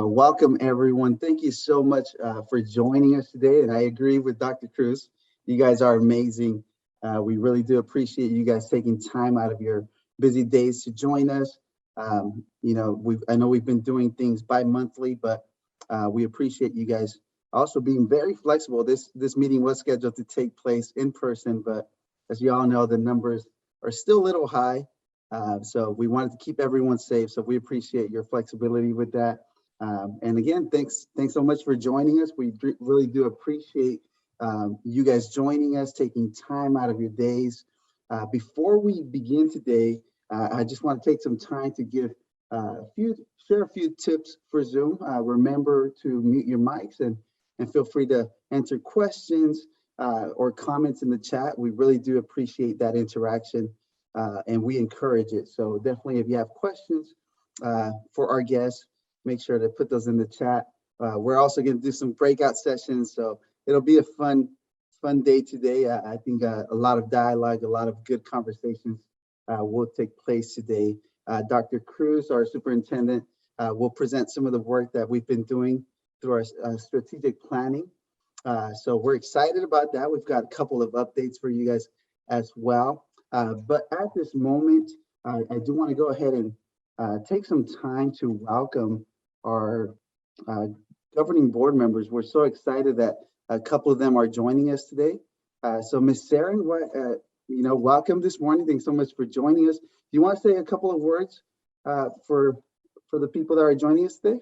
Welcome, everyone. Thank you so much for joining us today. And I agree with Dr. Cruz. You guys are amazing. We really do appreciate you guys taking time out of your busy days to join us. I know we've been doing things bi-monthly, but we appreciate you guys also being very flexible. This meeting was scheduled to take place in person, but as you all know, the numbers are still a little high. So we wanted to keep everyone safe. So we appreciate your flexibility with that. And again, thanks so much for joining us. We really do appreciate you guys joining us, taking time out of your days. Before we begin today, I just want to take some time to share a few tips for Zoom. Remember to mute your mics and feel free to enter questions or comments in the chat. We really do appreciate that interaction and we encourage it. So definitely, if you have questions for our guests, make sure to put those in the chat. We're also going to do some breakout sessions, so it'll be a fun day today. I think a lot of dialogue, a lot of good conversations will take place today. Dr. Cruz, our superintendent, will present some of the work that we've been doing through our strategic planning. So we're excited about that. We've got a couple of updates for you guys as well. But at this moment, I do want to go ahead and take some time to welcome our governing board members. We're so excited that a couple of them are joining us today. So Ms. Saren, welcome this morning. Thanks so much for joining us. Do you want to say a couple of words for the people that are joining us today?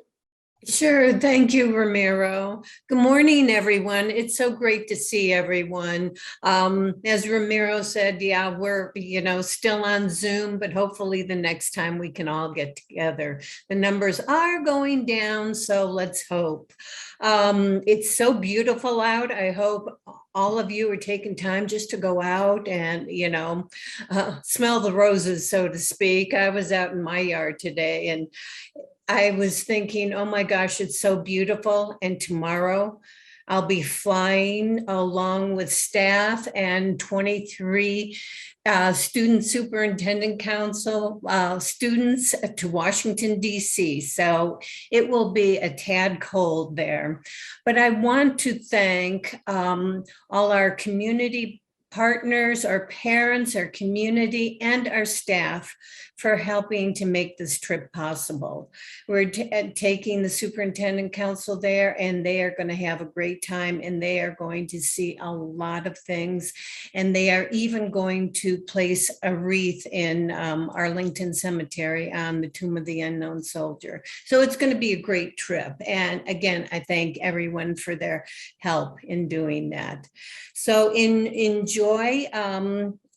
Sure. Thank you, Ramiro. Good morning, everyone. It's so great to see everyone. As Ramiro said, yeah, we're, still on Zoom, but hopefully the next time we can all get together. The numbers are going down, so let's hope. It's so beautiful out. I hope all of you are taking time just to go out and, smell the roses, so to speak. I was out in my yard today and I was thinking, oh my gosh, it's so beautiful. And tomorrow I'll be flying along with staff and 23 student superintendent council students to Washington, D.C. So it will be a tad cold there. But I want to thank all our community partners, our parents, our community, and our staff for helping to make this trip possible. We're taking the superintendent council there, and they are going to have a great time, and they are going to see a lot of things. And they are even going to place a wreath in Arlington Cemetery on the Tomb of the Unknown Soldier. So it's going to be a great trip. And again, I thank everyone for their help in doing that. So enjoy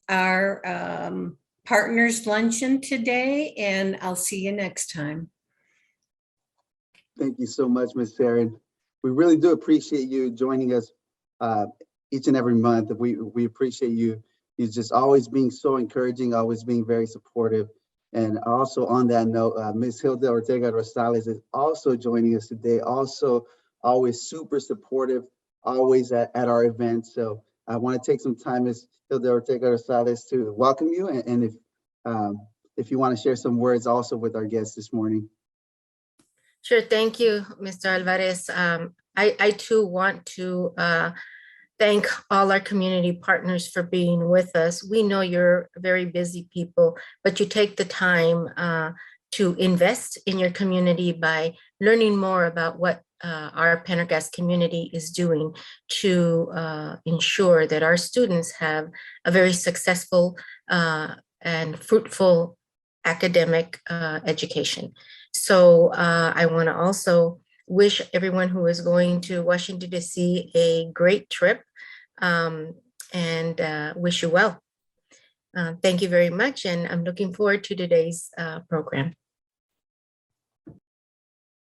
our partners luncheon today, and I'll see you next time. Thank you so much, Ms. Saren. We really do appreciate you joining us each and every month. We appreciate you just always being so encouraging, always being very supportive. And also on that note, Ms. Hilda Ortega Rosales is also joining us today, also always super supportive, always at our events. So I want to take some time, Ms. Hilda Ortega Rosales, to welcome you, and if you want to share some words also with our guests this morning. Sure, thank you, Mr. Alvarez. I too want to thank all our community partners for being with us. We know you're very busy people, but you take the time to invest in your community by learning more about what our Pendergast community is doing to ensure that our students have a very successful and fruitful academic education. So I want to also wish everyone who is going to Washington, D.C. a great trip and wish you well. Thank you very much, and I'm looking forward to today's program.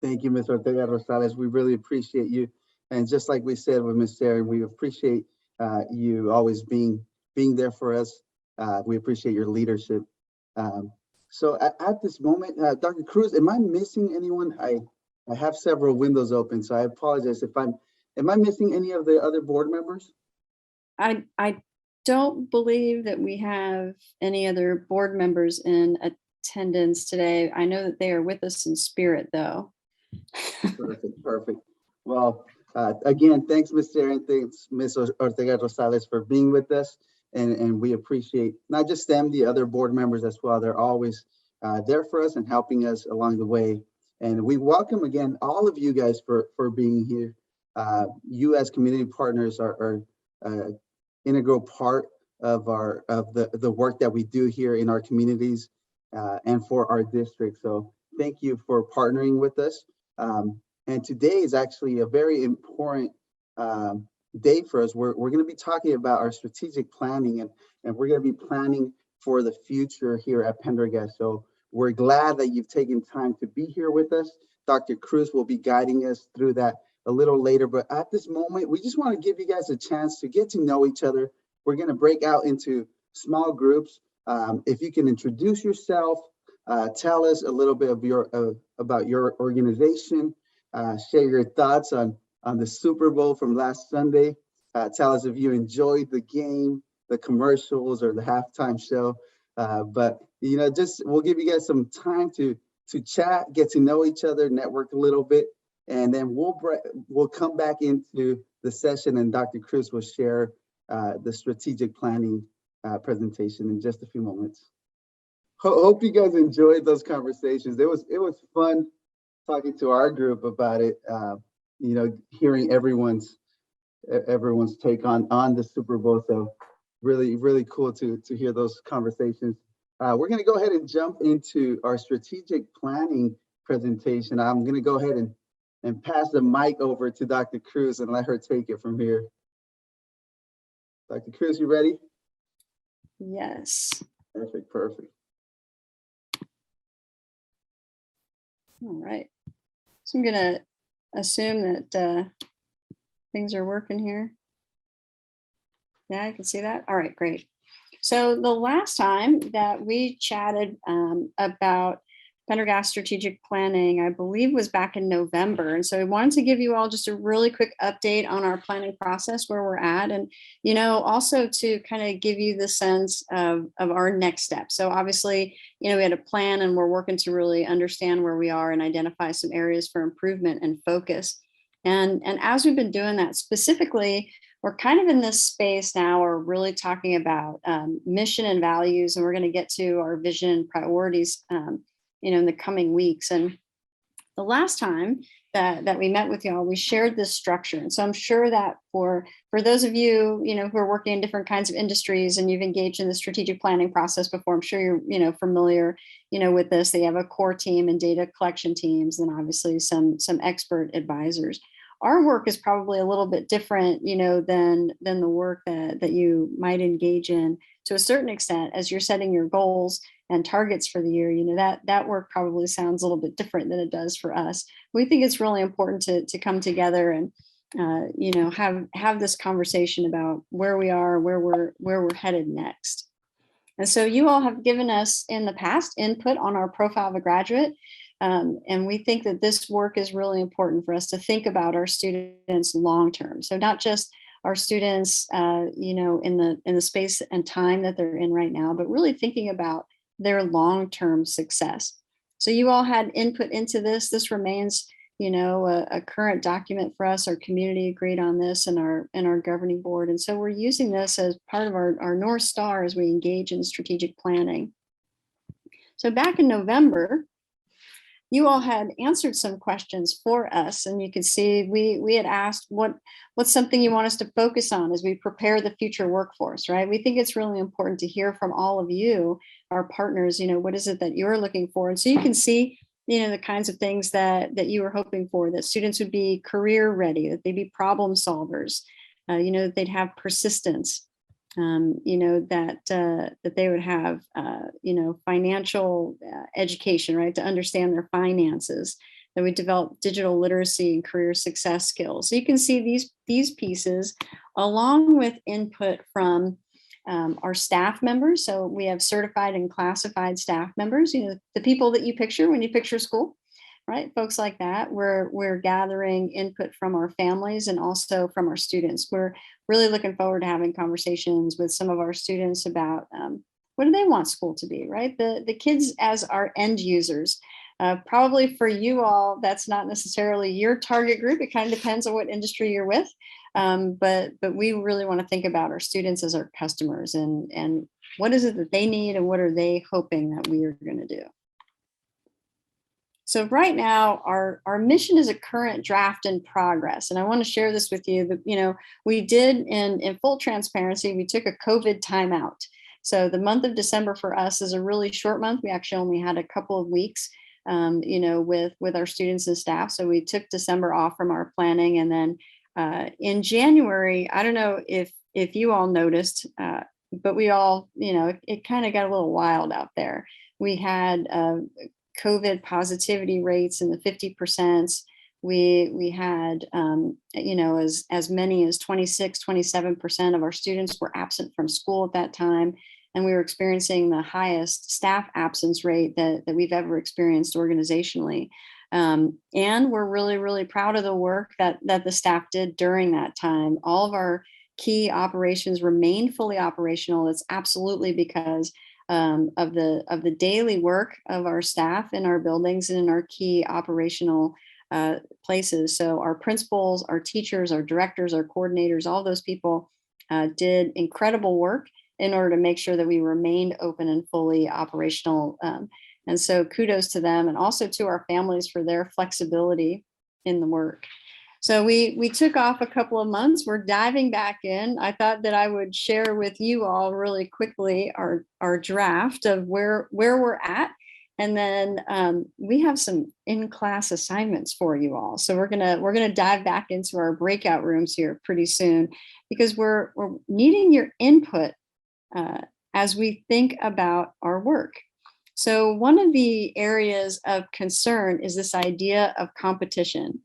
Thank you, Ms. Ortega Rosales. We really appreciate you. And just like we said with Ms. Saren, we appreciate you always being there for us. We appreciate your leadership. So at this moment, Dr. Cruz, am I missing anyone? I have several windows open, so I apologize if am I missing any of the other board members? I don't believe that we have any other board members in attendance today. I know that they are with us in spirit, though. Perfect, perfect. Well, again, thanks, Ms. Sharon. Thanks, Ms. Ortega Rosales, for being with us. And we appreciate not just them, the other board members as well. They're always there for us and helping us along the way. And we welcome again all of you guys for being here. You as community partners are integral part of the work that we do here in our communities and for our district. So thank you for partnering with us. And today is actually a very important day for us. We're going to be talking about our strategic planning, and we're going to be planning for the future here at Pendergast. So we're glad that you've taken time to be here with us. Dr. Cruz will be guiding us through that a little later, but at this moment, we just want to give you guys a chance to get to know each other. We're going to break out into small groups. If you can introduce yourself, tell us a little bit of about your organization, share your thoughts on the Super Bowl from last Sunday. Tell us if you enjoyed the game, the commercials, or the halftime show. But just we'll give you guys some time to chat, get to know each other, network a little bit, and then we'll come back into the session, and Dr. Cruz will share the strategic planning presentation in just a few moments. Hope you guys enjoyed those conversations. It was fun talking to our group about it. Hearing everyone's take on the Super Bowl. So really cool to hear those conversations. We're going to go ahead and jump into our strategic planning presentation. I'm going to go ahead and pass the mic over to Dr. Cruz and let her take it from here. Dr. Cruz, you ready? Yes. Perfect. All right. So I'm going to assume that things are working here. Yeah, I can see that. All right, great. So the last time that we chatted about Pendergast strategic planning, I believe was back in November. And so I wanted to give you all just a really quick update on our planning process, where we're at, and, also to kind of give you the sense of our next step. So obviously, we had a plan, and we're working to really understand where we are and identify some areas for improvement and focus. And as we've been doing that, specifically, we're kind of in this space now, we're really talking about mission and values, and we're going to get to our vision and priorities in the coming weeks. And the last time that we met with y'all, we shared this structure. And so I'm sure that for those of you, who are working in different kinds of industries and you've engaged in the strategic planning process before, I'm sure you're, familiar, with this. They have a core team and data collection teams, and obviously some expert advisors. Our work is probably a little bit different, than the work that you might engage in to a certain extent as you're setting your goals and targets for the year. That work probably sounds a little bit different than it does for us. We think it's really important to come together and have this conversation about where we are, where we're headed next. And so you all have given us in the past input on our profile of a graduate. And we think that this work is really important for us to think about our students long term. So not just our students, in the space and time that they're in right now, but really thinking about their long term success. So you all had input into this. This remains, a current document for us. Our community agreed on this and our governing board. And so we're using this as part of our North Star as we engage in strategic planning. So back in November, you all had answered some questions for us, and you can see we had asked what's something you want us to focus on as we prepare the future workforce, right? We think it's really important to hear from all of you, our partners, what is it that you're looking for? And so you can see, the kinds of things that you were hoping for, that students would be career ready, that they'd be problem solvers, that they'd have persistence, that they would have, financial education, right, to understand their finances, that we develop digital literacy and career success skills. So you can see these pieces along with input from our staff members. So we have certified and classified staff members, the people that you picture when you picture school, right? Folks like that. We're gathering input from our families and also from our students. We're really looking forward to having conversations with some of our students about what do they want school to be, right? The kids as our end users, Probably for you all, that's not necessarily your target group. It kind of depends on what industry you're with. But we really want to think about our students as our customers, and what is it that they need and what are they hoping that we are going to do. So right now, our mission is a current draft in progress. And I want to share this with you that, you know, we did in full transparency, we took a COVID timeout. So the month of December for us is a really short month. We actually only had a couple of weeks, you know, with our students and staff. So we took December off from our planning. And then in January, I don't know if you all noticed, but we all, you know, it kind of got a little wild out there. We had COVID positivity rates in the 50%. We had, you know, as many as 26, 27% of our students were absent from school at that time. And we were experiencing the highest staff absence rate that we've ever experienced organizationally. And we're really, really proud of the work that the staff did during that time. All of our key operations remained fully operational. It's absolutely because of the daily work of our staff in our buildings and in our key operational places. So our principals, our teachers, our directors, our coordinators, all those people did incredible work in order to make sure that we remained open and fully operational. And so kudos to them, and also to our families for their flexibility in the work. So we took off a couple of months. We're diving back in. I thought that I would share with you all really quickly our draft of where we're at. And then we have some in-class assignments for you all. So we're gonna dive back into our breakout rooms here pretty soon, because we're needing your input as we think about our work. So one of the areas of concern is this idea of competition.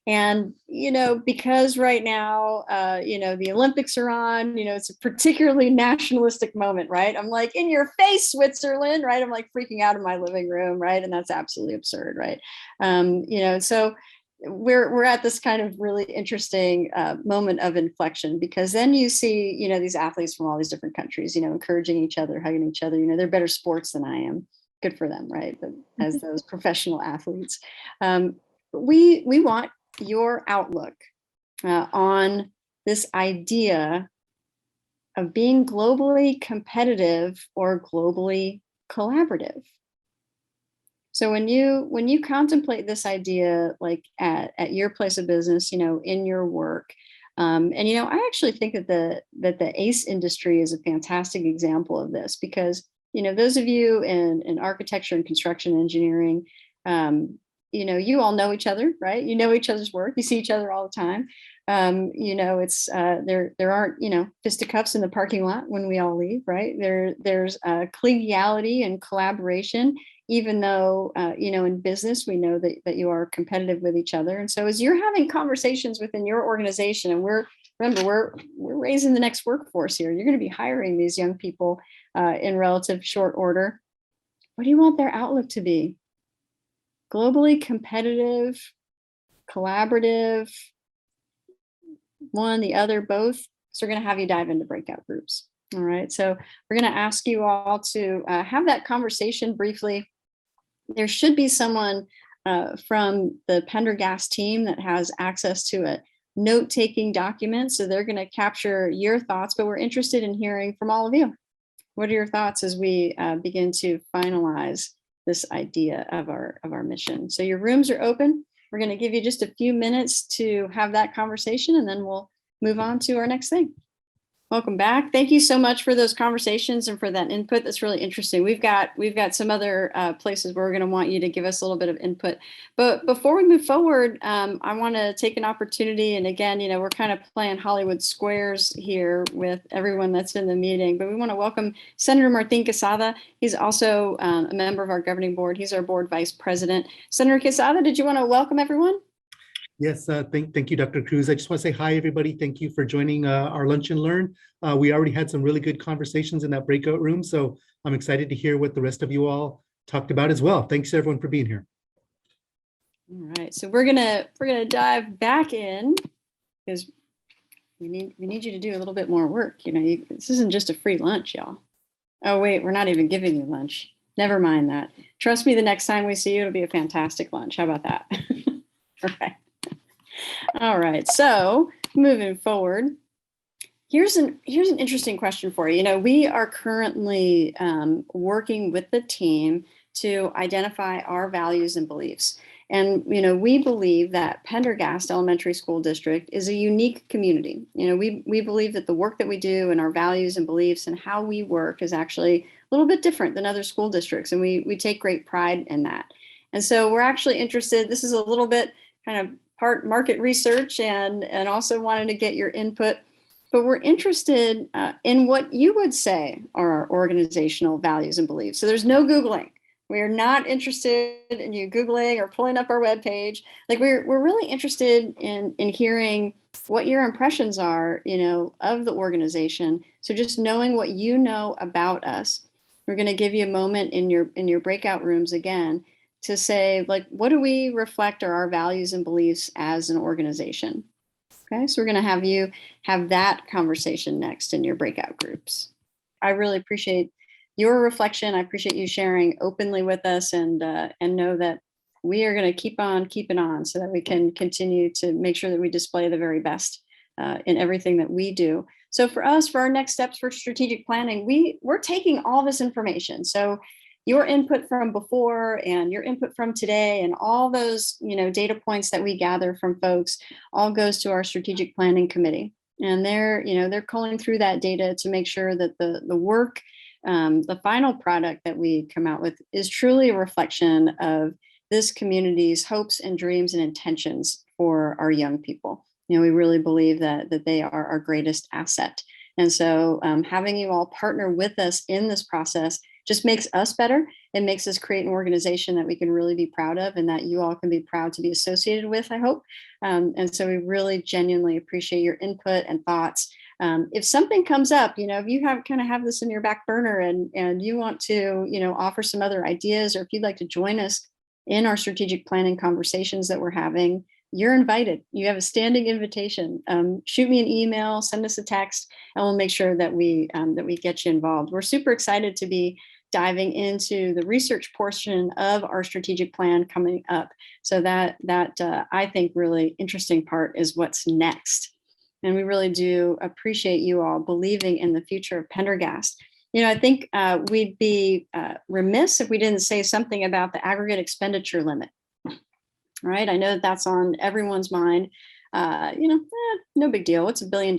And, you know, because right now, you know, the Olympics are on, you know, it's a particularly nationalistic moment, right? I'm like, in your face, Switzerland, right? I'm like freaking out in my living room, right? And that's absolutely absurd, right? You know, so we're at this kind of really interesting moment of inflection, because then you see, you know, these athletes from all these different countries, you know, encouraging each other, hugging each other, you know, they're better sports than I am. Good for them, right? But as those professional athletes, we want your outlook on this idea of being globally competitive or globally collaborative. So when you contemplate this idea, like at your place of business, you know, in your work, and you know, I actually think that the ACE industry is a fantastic example of this, because you know, those of you in architecture and construction engineering, you know, you all know each other, right? You know each other's work. You see each other all the time. You know, it's there aren't, you know, fisticuffs in the parking lot when we all leave, right? There's collegiality and collaboration, even though, you know, in business, we know that you are competitive with each other. And so as you're having conversations within your organization, and we're raising the next workforce here, you're going to be hiring these young people in relative short order. What do you want their outlook to be? Globally competitive, collaborative, one, the other, both. So we're going to have you dive into breakout groups. All right. So we're going to ask you all to have that conversation briefly. There should be someone from the Pendergast team that has access to a note-taking document. So they're going to capture your thoughts, but we're interested in hearing from all of you. What are your thoughts as we begin to finalize this idea of our mission? So your rooms are open. We're going to give you just a few minutes to have that conversation, and then we'll move on to our next thing. Welcome back. Thank you so much for those conversations and for that input. That's really interesting. We've got some other places where we're going to want you to give us a little bit of input. But before we move forward, I want to take an opportunity. And again, you know, we're kind of playing Hollywood squares here with everyone that's in the meeting. But we want to welcome Senator Martin Quesada. He's also a member of our governing board. He's our board vice president. Senator Quesada, did you want to welcome everyone? Yes, thank you, Dr. Cruz. I just want to say hi, everybody. Thank you for joining our Lunch and Learn. We already had some really good conversations in that breakout room, so I'm excited to hear what the rest of you all talked about as well. Thanks, everyone, for being here. All right, so we're gonna dive back in, because we need you to do a little bit more work. You know, this isn't just a free lunch, y'all. Oh wait, we're not even giving you lunch. Never mind that. Trust me, the next time we see you, it'll be a fantastic lunch. How about that? All right. All right. So moving forward, here's an interesting question for you. You know, we are currently working with the team to identify our values and beliefs. And, you know, we believe that Pendergast Elementary School District is a unique community. You know, we believe that the work that we do and our values and beliefs and how we work is actually a little bit different than other school districts. And we take great pride in that. And so we're actually interested, this is a little bit kind of part market research and also wanted to get your input. But we're interested in what you would say are our organizational values and beliefs. So there's no Googling. We are not interested in you Googling or pulling up our webpage. Like we're really interested in hearing what your impressions are, you know, of the organization. So just knowing what you know about us. We're going to give you a moment in your breakout rooms again to say, like, what do we reflect are our values and beliefs as an organization? Okay, so we're going to have you have that conversation next in your breakout groups. I really appreciate your reflection. I appreciate you sharing openly with us, and know that we are going to keep on keeping on so that we can continue to make sure that we display the very best in everything that we do. So for us, for our next steps for strategic planning, we're taking all this information. So your input from before and your input from today and all those, you know, data points that we gather from folks all goes to our strategic planning committee. And they're culling through that data to make sure that the work, the final product that we come out with is truly a reflection of this community's hopes and dreams and intentions for our young people. You know, we really believe that they are our greatest asset. And so having you all partner with us in this process just makes us better. It makes us create an organization that we can really be proud of and that you all can be proud to be associated with, I hope. And so we really genuinely appreciate your input and thoughts. If something comes up, you know, if you have this in your back burner and you want to, you know, offer some other ideas, or if you'd like to join us in our strategic planning conversations that we're having, you're invited. You have a standing invitation. Shoot me an email, send us a text, and we'll make sure that we get you involved. We're super excited to be diving into the research portion of our strategic plan coming up. So that I think really interesting part is what's next. And we really do appreciate you all believing in the future of Pendergast. You know, I think we'd be remiss if we didn't say something about the aggregate expenditure limit. Right. I know that's on everyone's mind. No big deal. What's $1 billion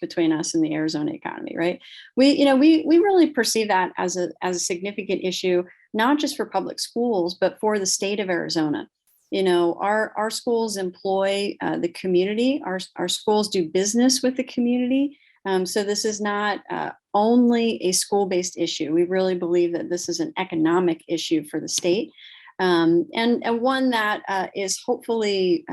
between us and the Arizona economy, right? We really perceive that as a significant issue, not just for public schools, but for the state of Arizona. You know, our schools employ the community. Our schools do business with the community. So this is not only a school-based issue. We really believe that this is an economic issue for the state. And one that is hopefully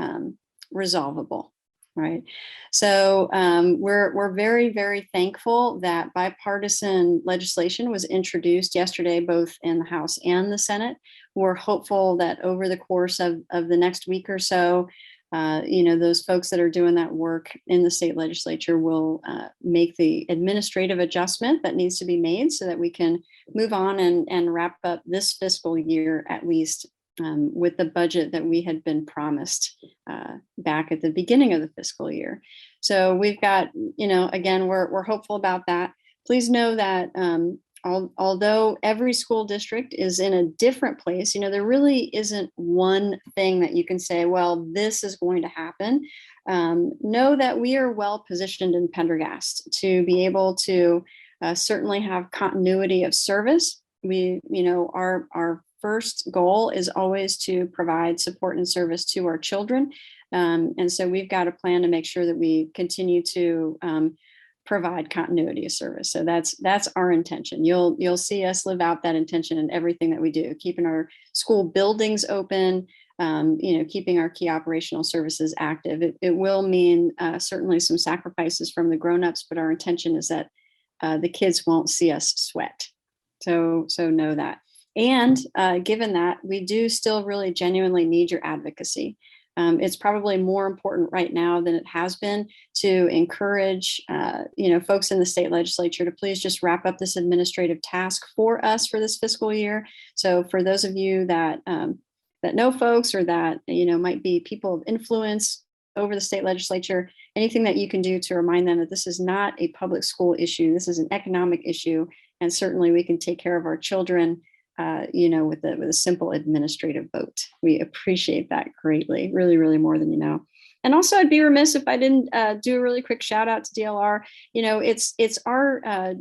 resolvable, right? So we're very, very thankful that bipartisan legislation was introduced yesterday, both in the House and the Senate. We're hopeful that over the course of the next week or so, those folks that are doing that work in the state legislature will make the administrative adjustment that needs to be made so that we can move on and wrap up this fiscal year, at least with the budget that we had been promised back at the beginning of the fiscal year. So we've got, again, we're hopeful about that. Please know that although every school district is in a different place, there really isn't one thing that you can say, well, this is going to happen. Know that we are well positioned in Pendergast to be able to certainly have continuity of service. Our first goal is always to provide support and service to our children. And so we've got a plan to make sure that we continue to provide continuity of service. So that's our intention. You'll see us live out that intention in everything that we do, keeping our school buildings open, keeping our key operational services active. It will mean certainly some sacrifices from the grownups, but our intention is that the kids won't see us sweat. So know that. And given that, we do still really genuinely need your advocacy. It's probably more important right now than it has been to encourage, folks in the state legislature to please just wrap up this administrative task for us for this fiscal year. So for those of you that know folks or that, might be people of influence over the state legislature, anything that you can do to remind them that this is not a public school issue, this is an economic issue, and certainly we can take care of our children, with a simple administrative vote. We appreciate that greatly, really, really more than you know. And also, I'd be remiss if I didn't do a really quick shout out to DLR. It's our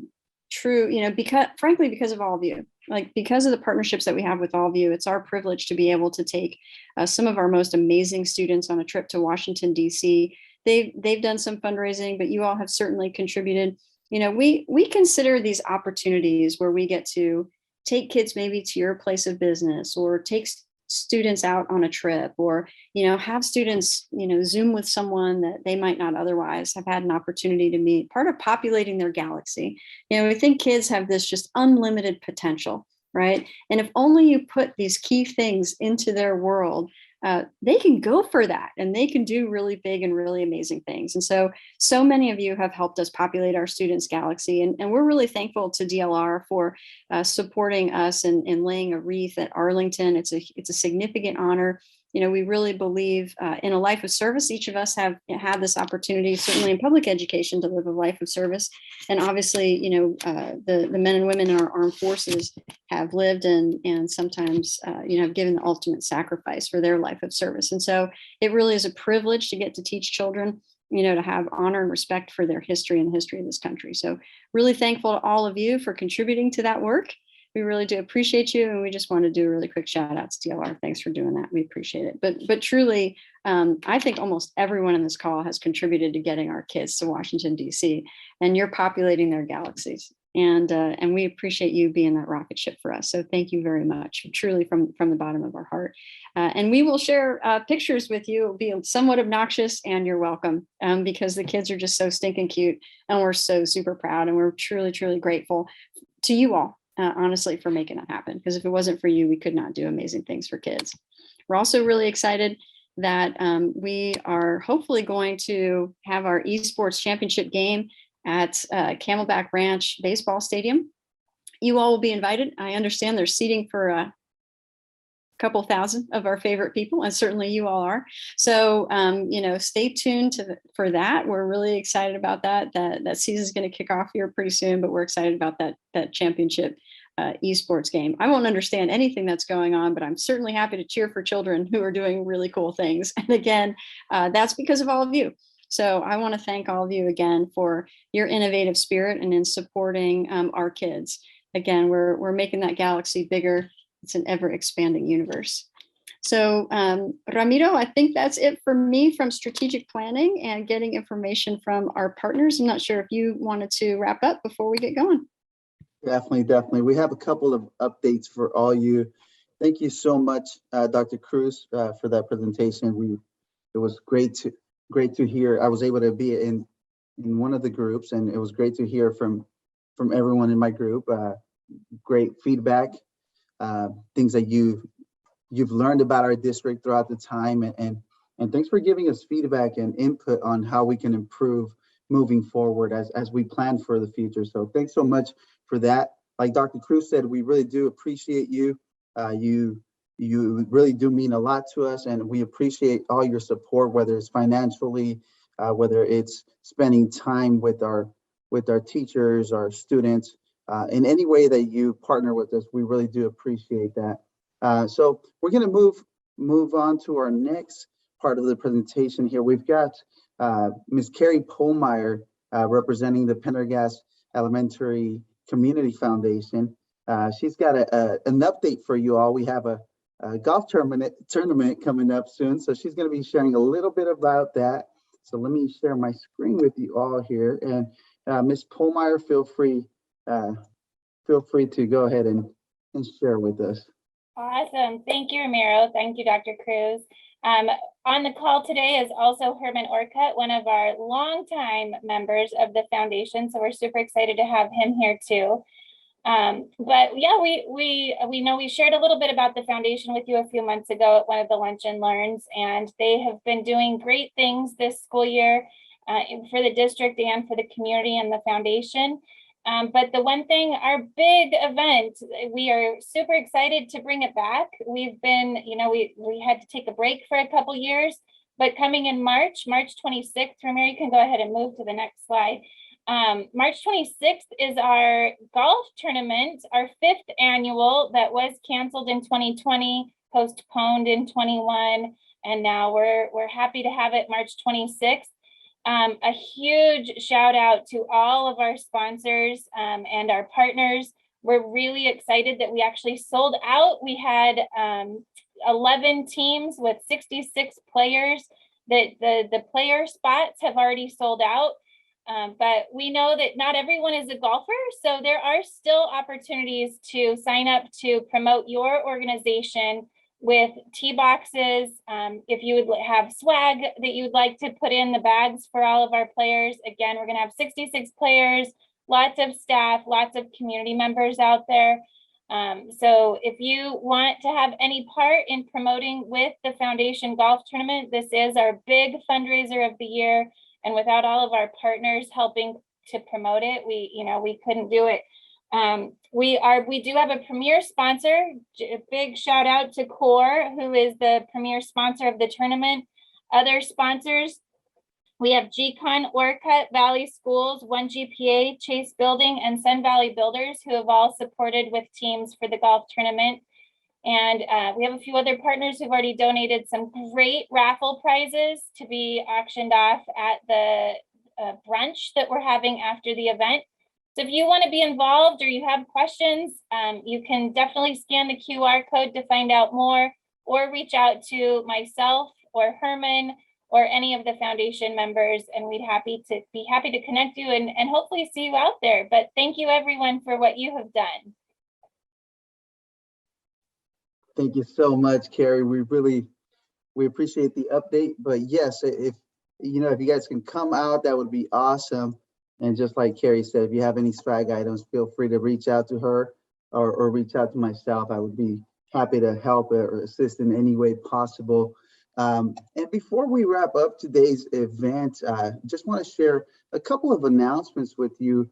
true, because of all of you, like because of the partnerships that we have with all of you, it's our privilege to be able to take some of our most amazing students on a trip to Washington, D.C. They've done some fundraising, but you all have certainly contributed. We consider these opportunities where we get to take kids maybe to your place of business, or take students out on a trip, or have students Zoom with someone that they might not otherwise have had an opportunity to meet, part of populating their galaxy. We think kids have this just unlimited potential, right? And if only you put these key things into their world, they can go for that, and they can do really big and really amazing things. And so many of you have helped us populate our students' galaxy, and we're really thankful to DLR for supporting us and laying a wreath at Arlington. It's a significant honor. We really believe in a life of service. Each of us have had this opportunity, certainly in public education, to live a life of service. And obviously, the men and women in our armed forces have lived and sometimes, have given the ultimate sacrifice for their life of service. And so it really is a privilege to get to teach children, to have honor and respect for their history and the history of this country. So really thankful to all of you for contributing to that work. We really do appreciate you, and we just want to do a really quick shout out to DLR. Thanks for doing that. We appreciate it. But truly, I think almost everyone in this call has contributed to getting our kids to Washington, D.C., and you're populating their galaxies. And we appreciate you being that rocket ship for us. So thank you very much, truly from the bottom of our heart. And we will share pictures with you. It'll be somewhat obnoxious, and you're welcome, because the kids are just so stinking cute, and we're so super proud, and we're truly, truly grateful to you all. Honestly, for making that happen, because if it wasn't for you, we could not do amazing things for kids. We're also really excited that we are hopefully going to have our esports championship game at Camelback Ranch Baseball Stadium. You all will be invited. I understand there's seating for a couple thousand of our favorite people, and certainly you all are. So, stay tuned for that. We're really excited about that. That season is going to kick off here pretty soon, but we're excited about that championship esports game. I won't understand anything that's going on, but I'm certainly happy to cheer for children who are doing really cool things. And again, that's because of all of you. So I want to thank all of you again for your innovative spirit and in supporting our kids. Again, we're making that galaxy bigger. It's an ever expanding universe. So Ramiro, I think that's it for me from strategic planning and getting information from our partners. I'm not sure if you wanted to wrap up before we get going. Definitely. We have a couple of updates for all you. Thank you so much, Dr. Cruz, for that presentation. It was great to hear. I was able to be in one of the groups, and it was great to hear from everyone in my group. Great feedback, things that you've learned about our district throughout the time, and thanks for giving us feedback and input on how we can improve moving forward as we plan for the future. So thanks so much for that. Like Dr. Cruz said, we really do appreciate you. You really do mean a lot to us, and we appreciate all your support, whether it's financially, whether it's spending time with our teachers, our students, in any way that you partner with us. We really do appreciate that. So we're going to move on to our next part of the presentation here. We've got Ms. Carrie Pohlmeyer representing the Pendergast Elementary Community Foundation. She's got an update for you all. We have a golf tournament coming up soon, so she's going to be sharing a little bit about that. So let me share my screen with you all here, and Ms. Pohlmeyer, feel free to go ahead and share with us. Awesome. Thank you, Ramiro. Thank you, Dr. Cruz. On the call today is also Herman Orcutt, one of our longtime members of the foundation. So we're super excited to have him here too. But yeah, we know we shared a little bit about the foundation with you a few months ago at one of the Lunch and Learns, and they have been doing great things this school year for the district and for the community and the foundation. But the one thing, our big event, we are super excited to bring it back. We've been, we had to take a break for a couple years, but coming in March 26th, Ramiro, you can go ahead and move to the next slide. March 26th is our golf tournament, our 5th annual that was canceled in 2020, postponed in 21, and now we're happy to have it March 26th. A huge shout out to all of our sponsors and our partners. We're really excited that we actually sold out. We had 11 teams with 66 players. The player spots have already sold out. But we know that not everyone is a golfer, so there are still opportunities to sign up to promote your organization with tee boxes. If you would have swag that you'd like to put in the bags for all of our players, again, we're going to have 66 players, lots of staff, lots of community members out there. So if you want to have any part in promoting with the Foundation Golf Tournament, this is our big fundraiser of the year. And without all of our partners helping to promote it, we couldn't do it. We do have a premier sponsor. A big shout out to Core, who is the premier sponsor of the tournament. Other sponsors, we have GCON, Orcutt, Valley Schools, 1GPA, Chase Building, and Sun Valley Builders, who have all supported with teams for the golf tournament. And we have a few other partners who've already donated some great raffle prizes to be auctioned off at the brunch that we're having after the event. So if you want to be involved or you have questions, you can definitely scan the QR code to find out more, or reach out to myself or Herman or any of the foundation members, and we'd be happy to connect you and hopefully see you out there. But thank you everyone for what you have done. Thank you so much, Carrie. We appreciate the update. But yes, if you guys can come out, that would be awesome. And just like Carrie said, if you have any swag items, feel free to reach out to her or reach out to myself. I would be happy to help or assist in any way possible. And before we wrap up today's event, just want to share a couple of announcements with you.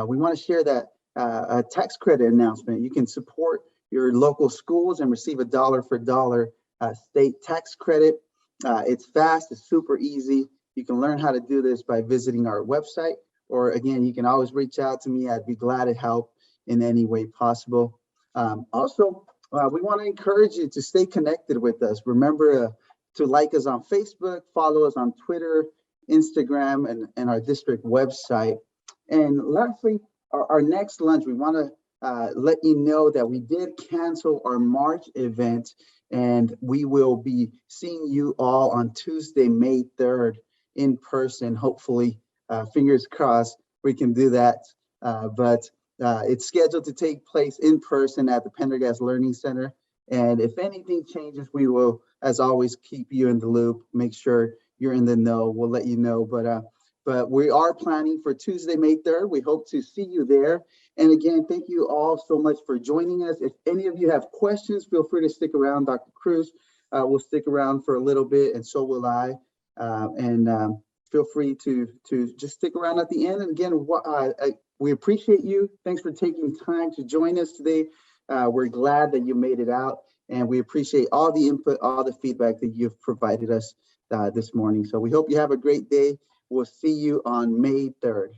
We want to share that a tax credit announcement. You can support your local schools and receive a dollar for dollar state tax credit. It's fast, it's super easy. You can learn how to do this by visiting our website, or again, you can always reach out to me. I'd be glad to help in any way possible. Also, we want to encourage you to stay connected with us. Remember to like us on Facebook, follow us on Twitter, Instagram, and our district website. And lastly, our next lunch, we want to let you know that we did cancel our March event, and we will be seeing you all on Tuesday, May 3rd in person. Hopefully, fingers crossed, we can do that. But it's scheduled to take place in person at the Pendergast Learning Center. And if anything changes, we will, as always, keep you in the loop, make sure you're in the know. We'll let you know. But we are planning for Tuesday, May 3rd. We hope to see you there. And again, thank you all so much for joining us. If any of you have questions, feel free to stick around. Dr. Cruz will stick around for a little bit, and so will I. Feel free to just stick around at the end. And again, we appreciate you. Thanks for taking time to join us today. We're glad that you made it out, and we appreciate all the input, all the feedback that you've provided us this morning. So we hope you have a great day. We'll see you on May 3rd.